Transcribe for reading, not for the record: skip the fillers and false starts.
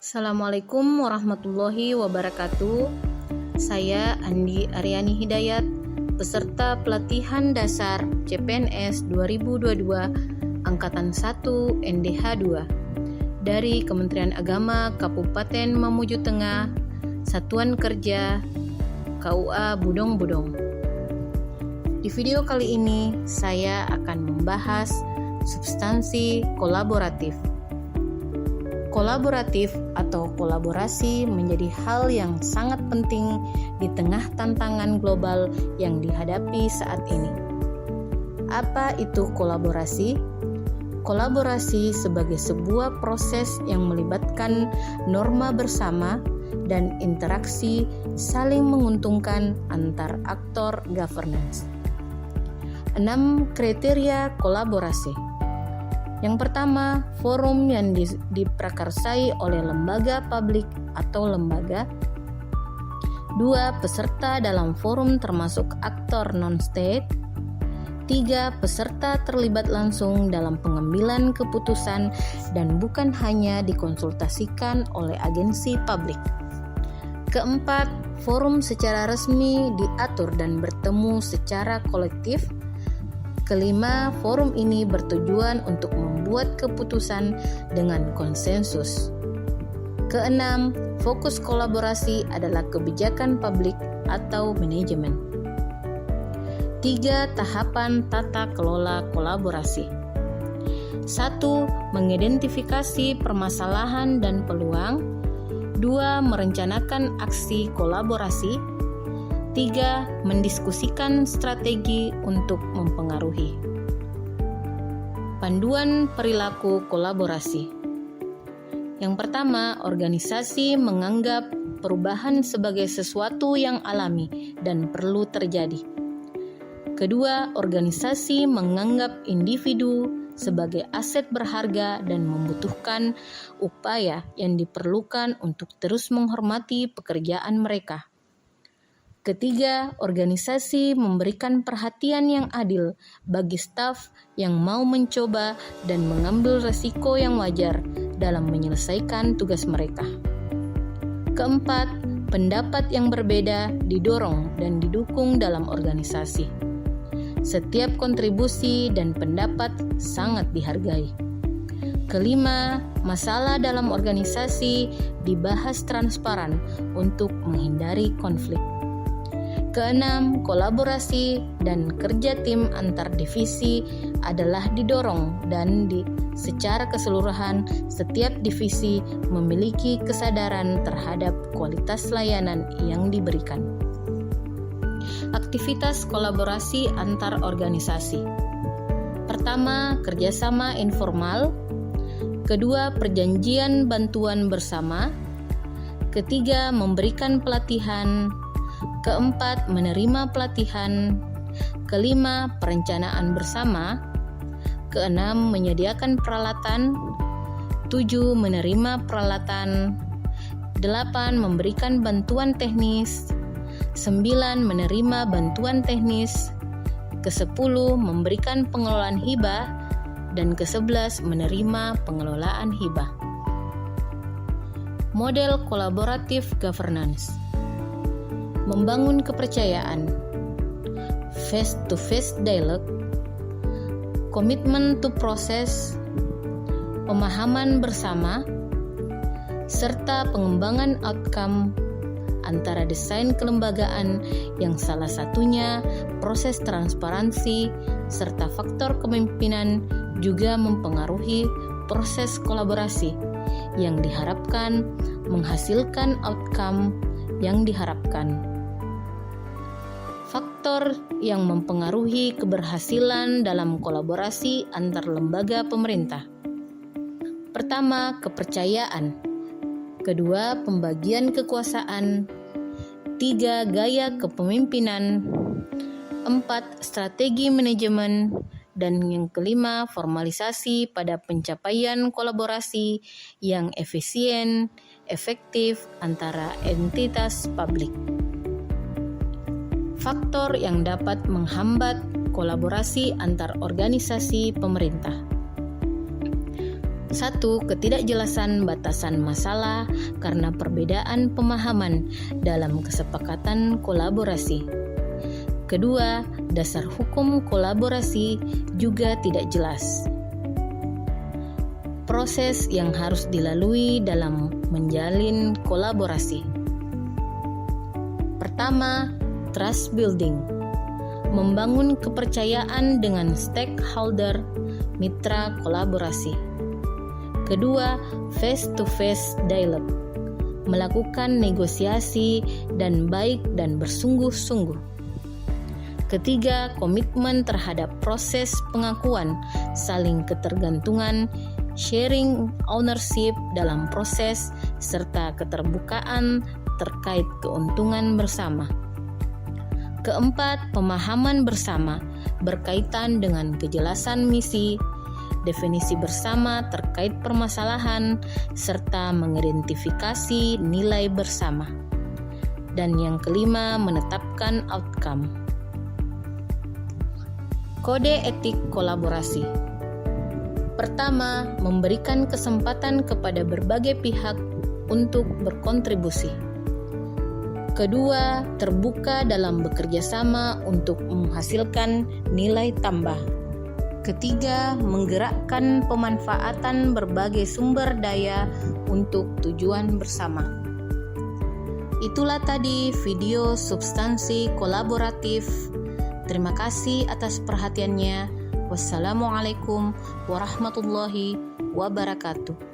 Assalamualaikum warahmatullahi wabarakatuh. Saya Andi Aryani Hidayat, peserta pelatihan dasar CPNS 2022 Angkatan 1 NDH 2 dari Kementerian Agama Kabupaten Mamuju Tengah, Satuan Kerja KUA Budong-Budong. Di video kali ini saya akan membahas substansi kolaboratif. Kolaboratif atau kolaborasi menjadi hal yang sangat penting di tengah tantangan global yang dihadapi saat ini. Apa itu kolaborasi? Kolaborasi sebagai sebuah proses yang melibatkan norma bersama dan interaksi saling menguntungkan antar aktor governance. 6 kriteria kolaborasi. Yang pertama, forum yang diprakarsai oleh lembaga publik atau lembaga. 2. Peserta dalam forum termasuk aktor non-state. 3. Peserta terlibat langsung dalam pengambilan keputusan dan bukan hanya dikonsultasikan oleh agensi publik. Keempat, forum secara resmi diatur dan bertemu secara kolektif. Kelima, forum ini bertujuan untuk membuat keputusan dengan konsensus. Keenam, fokus kolaborasi adalah kebijakan publik atau manajemen. 3. Tahapan tata kelola kolaborasi. 1. Mengidentifikasi permasalahan dan peluang. 2. Merencanakan aksi kolaborasi. 3. Mendiskusikan strategi untuk mempengaruhi. Panduan perilaku kolaborasi. Yang pertama, organisasi menganggap perubahan sebagai sesuatu yang alami dan perlu terjadi. Kedua, organisasi menganggap individu sebagai aset berharga dan membutuhkan upaya yang diperlukan untuk terus menghormati pekerjaan mereka. Ketiga, organisasi memberikan perhatian yang adil bagi staf yang mau mencoba dan mengambil resiko yang wajar dalam menyelesaikan tugas mereka. Keempat, pendapat yang berbeda didorong dan didukung dalam organisasi. Setiap kontribusi dan pendapat sangat dihargai. Kelima, masalah dalam organisasi dibahas transparan untuk menghindari konflik. Keenam, kolaborasi dan kerja tim antar divisi adalah didorong dan secara keseluruhan setiap divisi memiliki kesadaran terhadap kualitas layanan yang diberikan. Aktivitas kolaborasi antar organisasi. Pertama, kerjasama informal. Kedua, perjanjian bantuan bersama. Ketiga, memberikan pelatihan. Keempat, menerima pelatihan. Kelima, perencanaan bersama. Keenam, menyediakan peralatan. 7, menerima peralatan. 8, memberikan bantuan teknis. 9, menerima bantuan teknis. Ke-10, memberikan pengelolaan hibah. Dan ke-11, menerima pengelolaan hibah. Model kolaboratif governance. Membangun kepercayaan, face-to-face dialogue, komitmen to proses, pemahaman bersama, serta pengembangan outcome antara desain kelembagaan yang salah satunya proses transparansi serta faktor kepemimpinan juga mempengaruhi proses kolaborasi yang diharapkan menghasilkan outcome yang diharapkan. Faktor yang mempengaruhi keberhasilan dalam kolaborasi antar lembaga pemerintah. Pertama, kepercayaan. Kedua, pembagian kekuasaan. 3, gaya kepemimpinan. 4, strategi manajemen. Dan yang kelima, formalisasi pada pencapaian kolaborasi yang efisien, efektif antara entitas publik. Faktor yang dapat menghambat kolaborasi antar organisasi pemerintah. 1. Ketidakjelasan batasan masalah karena perbedaan pemahaman dalam kesepakatan kolaborasi. Kedua, dasar hukum kolaborasi juga tidak jelas. Proses yang harus dilalui dalam menjalin kolaborasi. Pertama, trust building. Membangun kepercayaan dengan stakeholder, mitra kolaborasi. Kedua, face-to-face dialogue. Melakukan negosiasi dan baik dan bersungguh-sungguh. Ketiga, komitmen terhadap proses pengakuan, saling ketergantungan, sharing ownership dalam proses, serta keterbukaan terkait keuntungan bersama. Keempat, pemahaman bersama berkaitan dengan kejelasan misi, definisi bersama terkait permasalahan, serta mengidentifikasi nilai bersama. Dan yang kelima, menetapkan outcome. Kode etik kolaborasi. Pertama, memberikan kesempatan kepada berbagai pihak untuk berkontribusi. Kedua, terbuka dalam bekerja sama untuk menghasilkan nilai tambah. Ketiga, menggerakkan pemanfaatan berbagai sumber daya untuk tujuan bersama. Itulah tadi video substansi kolaboratif. Terima kasih atas perhatiannya. Wassalamualaikum warahmatullahi wabarakatuh.